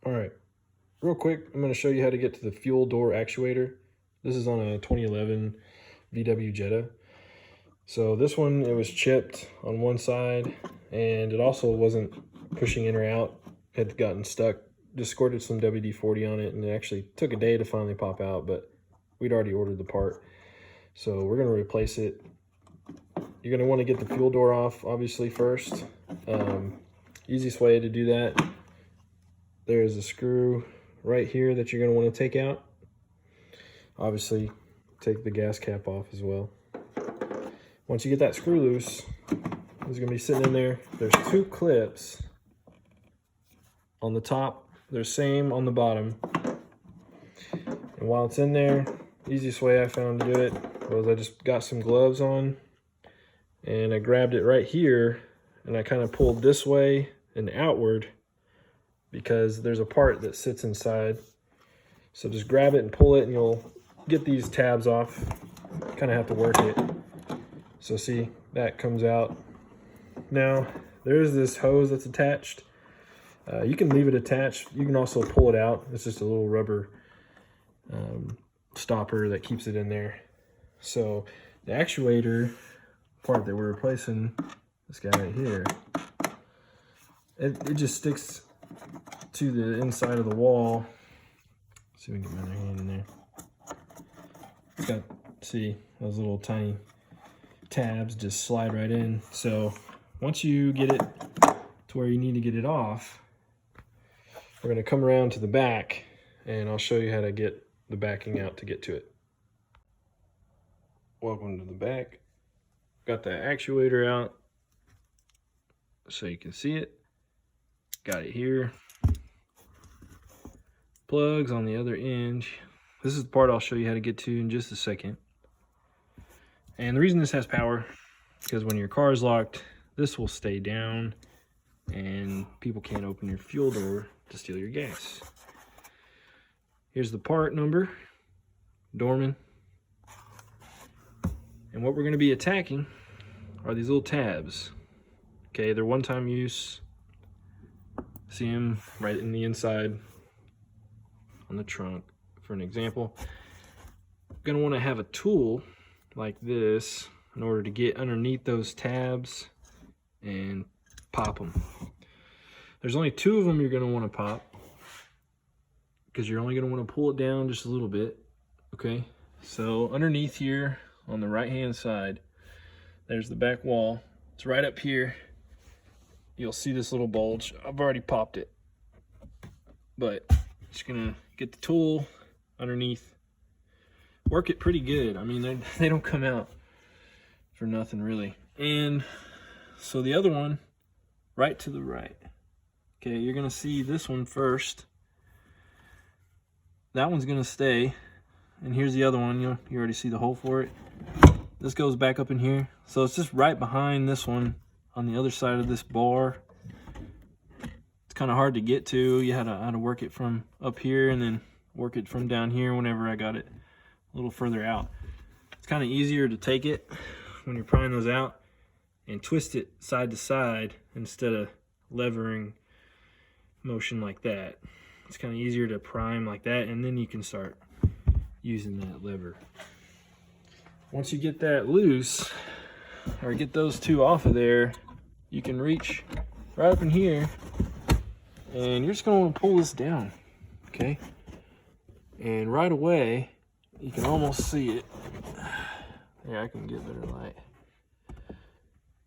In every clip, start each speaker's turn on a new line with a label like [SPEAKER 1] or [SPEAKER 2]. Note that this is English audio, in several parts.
[SPEAKER 1] All right, real quick, I'm going to show you how to get to the fuel door actuator. This is on a 2011 VW Jetta. So this one, it was chipped on one side, and it also wasn't pushing in or out. It had gotten stuck. Just squirted some WD-40 on it, and it actually took a day to finally pop out, but we'd already ordered the part. So we're going to replace it. You're going to want to get the fuel door off, obviously, first. Easiest way to do that, there's a screw right here that you're going to want to take out. Obviously, take the gas cap off as well. Once you get that screw loose, it's going to be sitting in there. There's two clips on the top. They're same on the bottom. And while it's in there, easiest way I found to do it was I just got some gloves on and I grabbed it right here and I kind of pulled this way and outward because there's a part that sits inside. So just grab it and pull it and you'll get these tabs off. Kind of have to work it. So see, that comes out. Now, there's this hose that's attached. You can leave it attached. You can also pull it out. It's just a little rubber stopper that keeps it in there. So the actuator part that we're replacing, this guy right here, it just sticks to the inside of the wall. Let's see if we can get my hand in there. It's got, see, those little tiny tabs just slide right in. So once you get it to where you need to get it off, we're going to come around to the back and I'll show you how to get the backing out to get to it. Welcome to the back. Got the actuator out so you can see it. Got it here. Plugs on the other end. This is the part I'll show you how to get to in just a second. And the reason this has power, because when your car is locked, this will stay down and people can't open your fuel door to steal your gas. Here's the part number, Dorman. And what we're going to be attacking are these little tabs. Okay, they're one-time use. See them right in the inside on the trunk. For an example, you're going to want to have a tool like this in order to get underneath those tabs and pop them. There's only two of them you're going to want to pop because you're only going to want to pull it down just a little bit. Okay, so underneath here on the right hand side, there's the back wall. It's right up here. You'll see this little bulge. I've already popped it, but just gonna get the tool underneath. Work it pretty good. I mean, they don't come out for nothing really. And so the other one, right to the right. Okay, you're gonna see this one first. That one's gonna stay. And here's the other one. You already see the hole for it. This goes back up in here. So it's just right behind this one on the other side of this bar. It's kind of hard to get to. You had to work it from up here and then work it from down here whenever I got it a little further out. It's kind of easier to take it when you're prying those out and twist it side to side instead of levering motion like that. It's kind of easier to prime like that, and then you can start using that lever. Once you get that loose, or get those two off of there, you can reach right up in here and you're just going to want to pull this down. Okay, and right away you can almost see it. Yeah, I can get better light.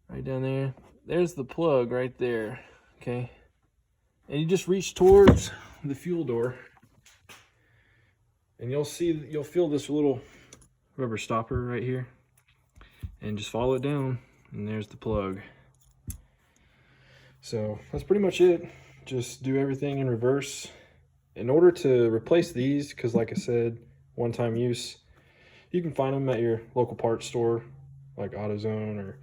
[SPEAKER 1] Right down there, there's the plug right there. Okay, and you just reach towards the fuel door and you'll feel this little rubber stopper right here, and just follow it down and there's the plug. So that's pretty much it. Just do everything in reverse. In order to replace these, because like I said, one-time use, you can find them at your local parts store like AutoZone or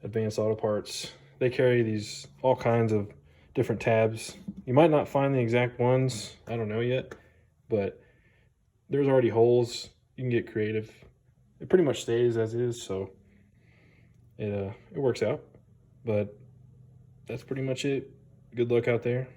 [SPEAKER 1] Advanced Auto Parts. They carry these all kinds of different tabs. You might not find the exact ones, I don't know yet, but there's already holes. You can get creative. It pretty much stays as is, so it works out. But that's pretty much it. Good luck out there.